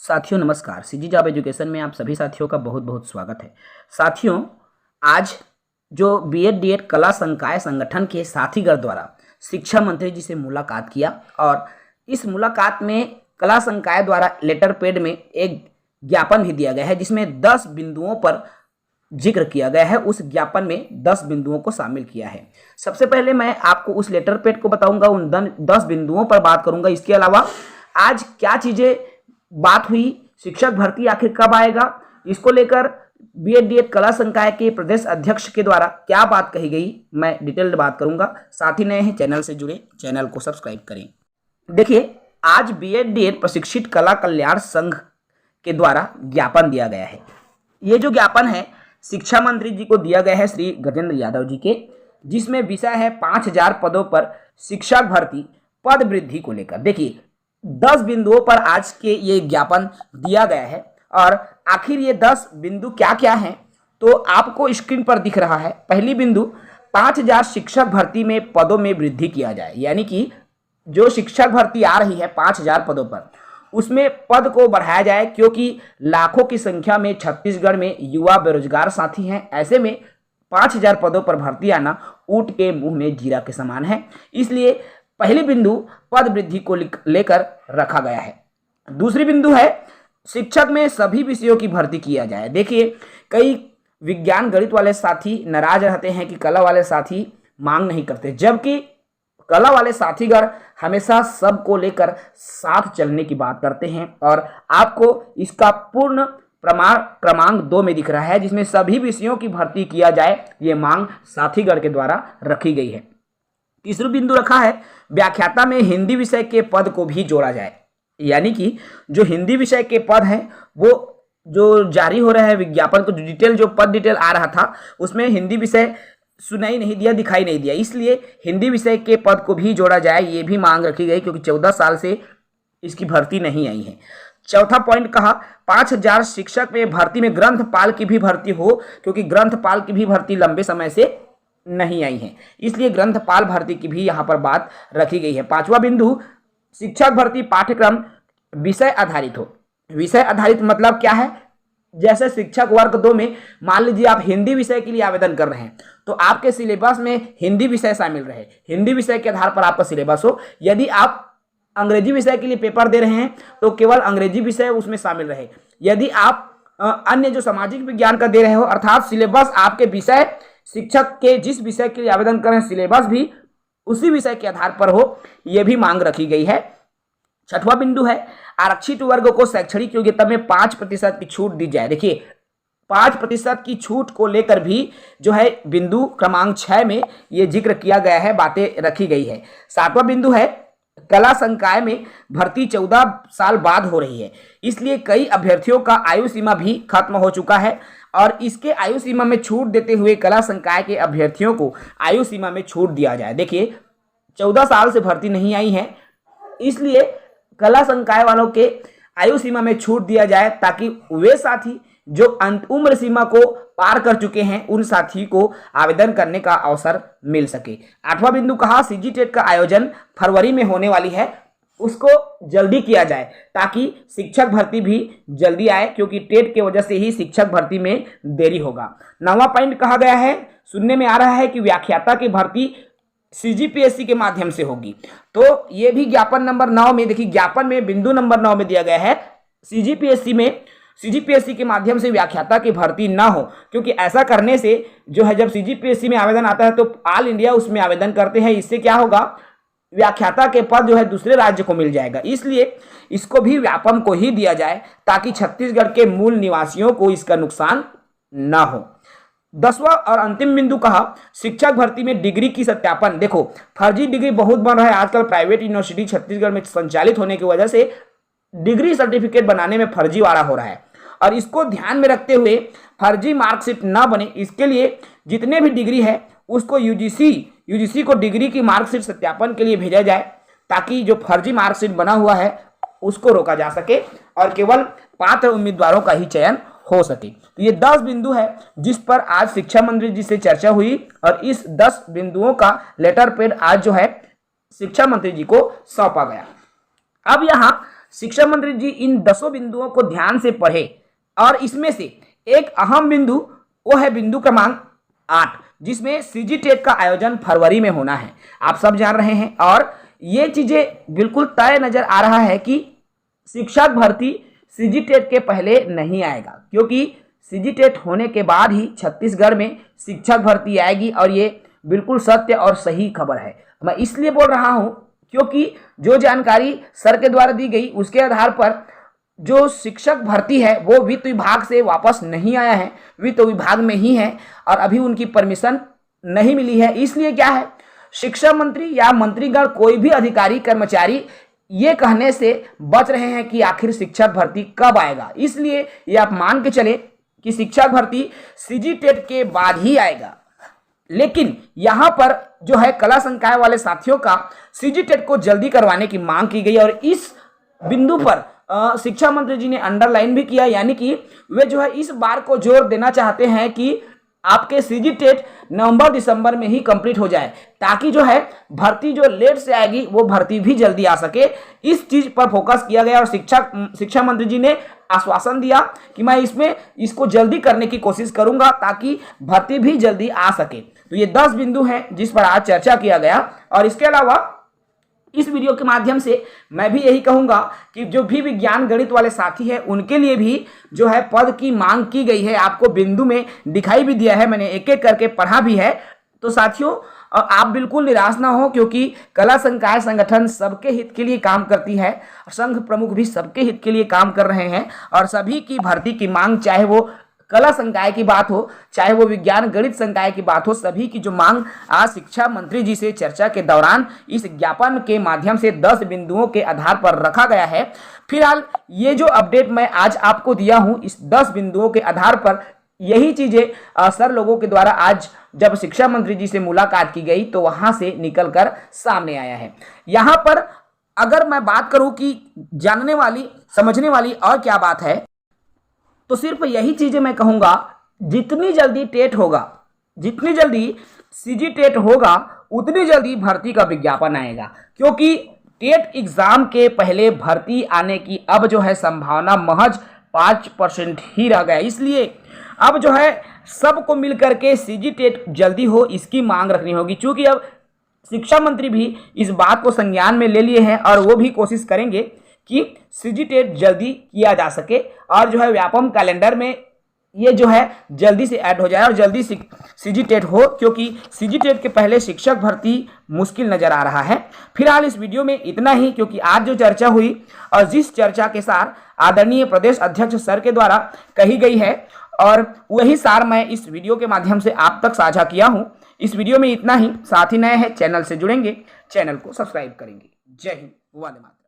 साथियों नमस्कार। CG job education में आप सभी साथियों का बहुत बहुत स्वागत है। साथियों, आज जो बीएड डीएड कला संकाय संगठन के साथीगण द्वारा शिक्षा मंत्री जी से मुलाकात किया और इस मुलाकात में कला संकाय द्वारा लेटर पैड में एक ज्ञापन भी दिया गया है जिसमें 10 बिंदुओं पर जिक्र किया गया है। उस ज्ञापन में 10 बिंदुओं को शामिल किया है। सबसे पहले मैं आपको उस लेटर पैड को बताऊंगा, उन 10 बिंदुओं पर बात करूंगा। इसके अलावा आज क्या चीजें बात हुई, शिक्षक भर्ती आखिर कब आएगा, इसको लेकर बीएड डीएड कला संकाय के प्रदेश अध्यक्ष के द्वारा क्या बात कही गई, मैं डिटेल्ड बात करूंगा। साथ ही नए हैं चैनल से जुड़े, चैनल को सब्सक्राइब करें। देखिए, आज बीएड डीएड प्रशिक्षित कला कल्याण संघ के द्वारा ज्ञापन दिया गया है। ये जो ज्ञापन है शिक्षा मंत्री जी को दिया गया है, श्री गजेंद्र यादव जी के, जिसमें विषय है 5000 पदों पर शिक्षक भर्ती पद वृद्धि को लेकर। देखिए, 10 बिंदुओं पर आज के ये ज्ञापन दिया गया है और आखिर ये 10 बिंदु क्या क्या हैं तो आपको स्क्रीन पर दिख रहा है। पहली बिंदु, 5000 शिक्षक भर्ती में पदों में वृद्धि किया जाए, यानी कि जो शिक्षक भर्ती आ रही है 5000 पदों पर, उसमें पद को बढ़ाया जाए, क्योंकि लाखों की संख्या में छत्तीसगढ़ में युवा बेरोजगार साथी हैं। ऐसे में 5000 पदों पर भर्ती आना ऊंट के मुंह में जीरा के समान है। इसलिए पहली बिंदु पद वृद्धि को लेकर रखा गया है। दूसरी बिंदु है शिक्षक में सभी विषयों की भर्ती किया जाए। देखिए, कई विज्ञान गणित वाले साथी नाराज रहते हैं कि कला वाले साथी मांग नहीं करते, जबकि कला वाले साथीगण हमेशा सबको लेकर साथ चलने की बात करते हैं और आपको इसका पूर्ण प्रमाण क्रमांक 2 में दिख रहा है, जिसमें सभी विषयों की भर्ती किया जाए, ये मांग साथीगण के द्वारा रखी गई है। तीसरा बिंदु रखा है व्याख्याता में हिंदी विषय के पद को भी जोड़ा जाए, यानी कि जो हिंदी विषय के पद हैं वो जो जारी हो रहे हैं विज्ञापन को, जो डिटेल जो पद डिटेल आ रहा था उसमें हिंदी विषय सुनाई नहीं दिया, दिखाई नहीं दिया, इसलिए हिंदी विषय के पद को भी जोड़ा जाए, ये भी मांग रखी गई, क्योंकि 14 साल से इसकी भर्ती नहीं आई है। चौथा पॉइंट कहा 5000 शिक्षक में भर्ती में ग्रंथपाल की भी भर्ती हो, क्योंकि ग्रंथपाल की भी भर्ती लंबे समय से नहीं आई है, इसलिए ग्रंथपाल भर्ती की भी यहाँ पर बात रखी गई है। पांचवा बिंदु, शिक्षक भर्ती पाठ्यक्रम विषय आधारित हो। विषय आधारित मतलब क्या है? जैसे शिक्षक वर्ग 2 में मान लीजिए आप हिंदी विषय के लिए आवेदन कर रहे हैं तो आपके सिलेबस में हिंदी विषय शामिल रहे, हिंदी विषय के आधार पर आपका सिलेबस हो। यदि आप अंग्रेजी विषय के लिए पेपर दे रहे हैं तो केवल अंग्रेजी विषय उसमें शामिल रहे। यदि आप अन्य जो सामाजिक विज्ञान का दे रहे हो, अर्थात सिलेबस आपके विषय शिक्षक के जिस विषय के लिए आवेदन करें सिलेबस भी उसी विषय के आधार पर हो, यह भी मांग रखी गई है। छठवां बिंदु है आरक्षित वर्ग को शैक्षणिक योग्यता में 5% की छूट दी जाए। देखिए, 5% की छूट को लेकर भी जो है बिंदु क्रमांक 6 में यह जिक्र किया गया है, बातें रखी गई है। सातवां बिंदु है कला संकाय में भर्ती 14 साल बाद हो रही है, इसलिए कई अभ्यर्थियों का आयु सीमा भी खत्म हो चुका है और इसके आयु सीमा में छूट देते हुए कला संकाय के अभ्यर्थियों को आयु सीमा में छूट दिया जाए। देखिए, 14 साल से भर्ती नहीं आई है, इसलिए कला संकाय वालों के आयु सीमा में छूट दिया जाए, ताकि वे साथी जो उम्र सीमा को पार कर चुके हैं उन साथी को आवेदन करने का अवसर मिल सके। आठवां बिंदु कहा सीजी टेट का आयोजन फरवरी में होने वाली है, उसको जल्दी किया जाए ताकि शिक्षक भर्ती भी जल्दी आए, क्योंकि टेट की वजह से ही शिक्षक भर्ती में देरी होगा। 9वां पॉइंट कहा गया है, सुनने में आ रहा है कि व्याख्याता की भर्ती सीजीपीएससी के माध्यम से होगी, तो ये भी ज्ञापन नंबर 9 में, देखिए ज्ञापन में बिंदु नंबर 9 में दिया गया है सीजीपीएससी के माध्यम से व्याख्याता की भर्ती ना हो, क्योंकि ऐसा करने से जो है जब सीजीपीएससी में आवेदन आता है तो ऑल इंडिया उसमें आवेदन करते हैं, इससे क्या होगा व्याख्याता के पद जो है दूसरे राज्य को मिल जाएगा, इसलिए इसको भी व्यापम को ही दिया जाए ताकि छत्तीसगढ़ के मूल निवासियों को इसका नुकसान ना हो। 10वां और अंतिम बिंदु कहा शिक्षक भर्ती में डिग्री की सत्यापन। देखो, फर्जी डिग्री बहुत बन रहा है आजकल, प्राइवेट यूनिवर्सिटी छत्तीसगढ़ में संचालित होने की वजह से डिग्री सर्टिफिकेट बनाने में फर्जीवाड़ा हो रहा है और इसको ध्यान में रखते हुए फर्जी मार्कशीट ना बने, इसके लिए जितने भी डिग्री है उसको यूजीसी को डिग्री की मार्कशीट सत्यापन के लिए भेजा जाए, ताकि जो फर्जी मार्कशीट बना हुआ है उसको रोका जा सके और केवल पात्र उम्मीदवारों का ही चयन हो सके। तो ये 10 बिंदु है जिस पर आज शिक्षा मंत्री जी से चर्चा हुई और इस 10 बिंदुओं का लेटर पैड आज जो है शिक्षा मंत्री जी को सौंपा गया। अब यहाँ शिक्षा मंत्री जी इन 10 बिंदुओं को ध्यान से पढ़े और इसमें से एक अहम बिंदु वो है बिंदु क्रमांक 8, जिसमें सीजी टेट का आयोजन फरवरी में होना है, आप सब जान रहे हैं। और ये चीजें बिल्कुल तय नजर आ रहा है कि शिक्षक भर्ती सीजी टेट के पहले नहीं आएगा, क्योंकि सीजी टेट होने के बाद ही छत्तीसगढ़ में शिक्षक भर्ती आएगी और ये बिल्कुल सत्य और सही खबर है। मैं इसलिए बोल रहा हूं क्योंकि जो जानकारी सर के द्वारा दी गई उसके आधार पर जो शिक्षक भर्ती है वो वित्त विभाग से वापस नहीं आया है, वित्त विभाग में ही है और अभी उनकी परमिशन नहीं मिली है। इसलिए क्या है, शिक्षा मंत्री या मंत्रीगण कोई भी अधिकारी कर्मचारी ये कहने से बच रहे हैं कि आखिर शिक्षक भर्ती कब आएगा। इसलिए ये आप मान के चले कि शिक्षक भर्ती सीजी टेट के बाद ही आएगा। लेकिन यहां पर जो है कला संकाय वाले साथियों का सीजी टेट को जल्दी करवाने की मांग की गई और इस बिंदु पर शिक्षा मंत्री जी ने अंडरलाइन भी किया, यानी कि वे जो है इस बार को जोर देना चाहते हैं कि आपके सीजी टेट नवंबर दिसंबर में ही कंप्लीट हो जाए, ताकि जो है भर्ती जो लेट से आएगी वो भर्ती भी जल्दी आ सके। इस चीज पर फोकस किया गया और शिक्षा मंत्री जी ने आश्वासन दिया कि मैं इसको जल्दी करने की कोशिश करूंगा ताकि भर्ती भी जल्दी आ सके। तो ये 10 बिंदु हैं जिस पर आज चर्चा किया गया। और इसके अलावा इस वीडियो के माध्यम से मैं भी यही कहूंगा कि जो भी विज्ञान गणित वाले साथी हैं उनके लिए भी जो है पद की मांग की गई है, आपको बिंदु में दिखाई भी दिया है, मैंने एक एक करके पढ़ा भी है। तो साथियों आप बिल्कुल निराश ना हो, क्योंकि कला संकाय संगठन सबके हित के लिए काम करती है, संघ प्रमुख भी सबके हित के लिए काम कर रहे हैं और सभी की भर्ती की मांग, चाहे वो कला संकाय की बात हो चाहे वो विज्ञान गणित संकाय की बात हो, सभी की जो मांग आज शिक्षा मंत्री जी से चर्चा के दौरान इस ज्ञापन के माध्यम से 10 बिंदुओं के आधार पर रखा गया है। फिलहाल ये जो अपडेट मैं आज आपको दिया हूं, इस 10 बिंदुओं के आधार पर यही चीजें सर लोगों के द्वारा आज जब शिक्षा मंत्री जी से मुलाकात की गई तो वहां से निकलकर सामने आया है। यहां पर अगर मैं बात करूं कि जानने वाली समझने वाली और क्या बात है, तो सिर्फ यही चीजें मैं कहूंगा, जितनी जल्दी टेट होगा, जितनी जल्दी सीजी टेट होगा, उतनी जल्दी भर्ती का विज्ञापन आएगा। क्योंकि टेट एग्जाम के पहले भर्ती आने की अब जो है संभावना महज 5% ही रह गया। इसलिए अब जो है सबको मिलकर के सीजी टेट जल्दी हो इसकी मांग रखनी होगी। क्योंकि अब शिक्षा मंत्री भी इस बात को संज्ञान में ले लिए हैं और वो भी कोशिश करेंगे कि सीजी टेट जल्दी किया जा सके और जो है व्यापम कैलेंडर में ये जो है जल्दी से ऐड हो जाए और जल्दी सीजी टेट हो, क्योंकि सीजी टेट के पहले शिक्षक भर्ती मुश्किल नजर आ रहा है। फिलहाल इस वीडियो में इतना ही, क्योंकि आज जो चर्चा हुई और जिस चर्चा के सार आदरणीय प्रदेश अध्यक्ष सर के द्वारा कही गई है और वही सार मैं इस वीडियो के माध्यम से आप तक साझा किया हूं। इस वीडियो में इतना ही। साथ ही नए हैं चैनल से जुड़ेंगे, चैनल को सब्सक्राइब करेंगे। जय हिंद, वंदे मातरम।